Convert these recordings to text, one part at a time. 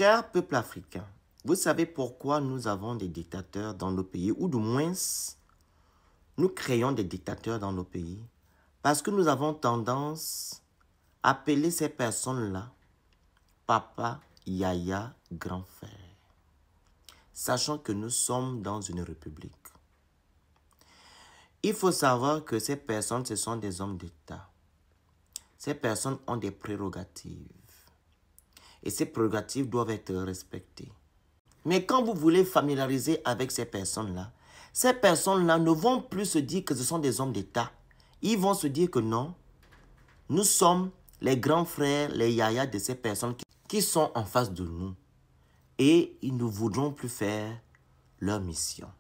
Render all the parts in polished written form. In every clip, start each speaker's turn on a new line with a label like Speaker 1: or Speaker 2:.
Speaker 1: Cher peuple africain, vous savez pourquoi nous avons des dictateurs dans nos pays, ou du moins, nous créons des dictateurs dans nos pays? Parce que nous avons tendance à appeler ces personnes-là papa, yaya, grand frère. Sachant que nous sommes dans une république. Il faut savoir que ces personnes, ce sont des hommes d'État. Ces personnes ont des prérogatives. Et ces prérogatives doivent être respectées. Mais quand vous voulez familiariser avec ces personnes-là ne vont plus se dire que ce sont des hommes d'État. Ils vont se dire que non, nous sommes les grands frères, les yayas de ces personnes qui sont en face de nous. Et ils ne voudront plus faire leur mission.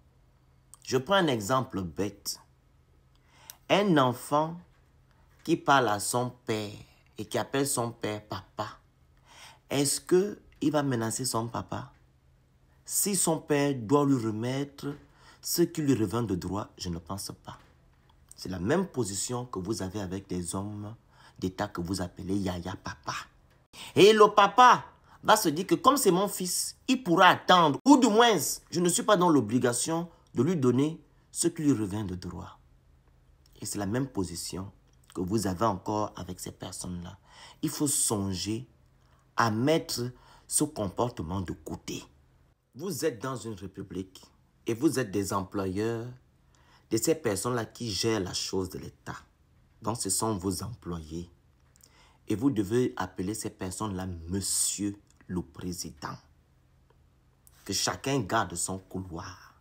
Speaker 1: Je prends un exemple bête. Un enfant qui parle à son père et qui appelle son père papa, est-ce qu'il va menacer son papa? Si son père doit lui remettre ce qui lui revient de droit, je ne pense pas. C'est la même position que vous avez avec des hommes d'État que vous appelez yaya papa. Et le papa va se dire que comme c'est mon fils, il pourra attendre, ou du moins, je ne suis pas dans l'obligation de lui donner ce qui lui revient de droit. Et c'est la même position que vous avez encore avec ces personnes-là. Il faut songer à mettre ce comportement de côté. Vous êtes dans une république et vous êtes des employeurs de ces personnes-là qui gèrent la chose de l'État. Donc ce sont vos employés. Et vous devez appeler ces personnes-là Monsieur le Président. Que chacun garde son couloir.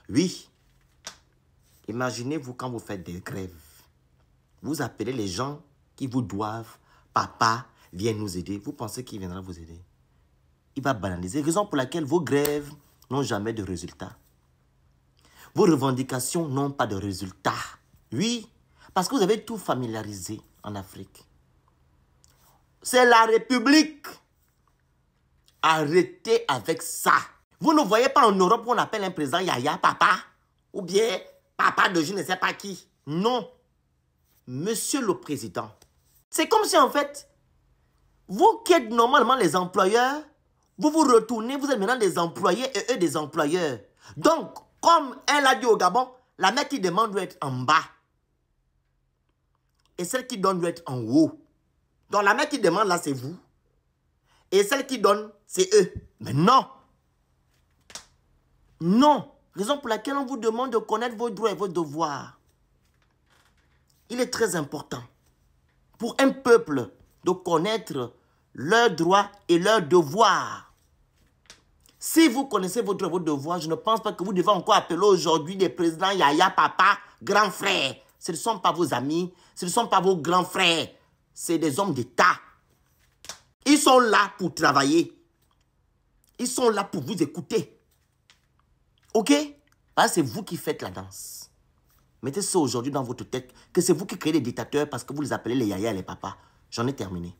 Speaker 1: Oui. Imaginez-vous quand vous faites des grèves. Vous appelez les gens qui vous doivent. Papa, viens nous aider. Vous pensez qu'il viendra vous aider? Il va banaliser. Raison pour laquelle vos grèves n'ont jamais de résultat. Vos revendications n'ont pas de résultat. Oui, parce que vous avez tout familiarisé en Afrique. C'est la République. Arrêtez avec ça. Vous ne voyez pas en Europe où on appelle un président Yaya Papa ou bien Papa de je ne sais pas qui. Non. Monsieur le Président. C'est comme si en fait, vous qui êtes normalement les employeurs, vous vous retournez, vous êtes maintenant des employés et eux des employeurs. Donc, comme elle a dit au Gabon, la mère qui demande doit être en bas. Et celle qui donne doit être en haut. Donc la mère qui demande là, c'est vous. Et celle qui donne, c'est eux. Mais non. Non. Raison pour laquelle on vous demande de connaître vos droits et vos devoirs. Il est très important pour un peuple de connaître leurs droits et leurs devoirs. Si vous connaissez vos droits et vos devoirs, je ne pense pas que vous devez encore appeler aujourd'hui des présidents Yaya, Papa, grand frère. Ce ne sont pas vos amis, ce ne sont pas vos grands frères. C'est des hommes d'État. Ils sont là pour travailler. Ils sont là pour vous écouter. Ok? Parce que c'est vous qui faites la danse. Mettez ça aujourd'hui dans votre tête, que c'est vous qui créez des dictateurs parce que vous les appelez les Yaya et les papas. J'en ai terminé.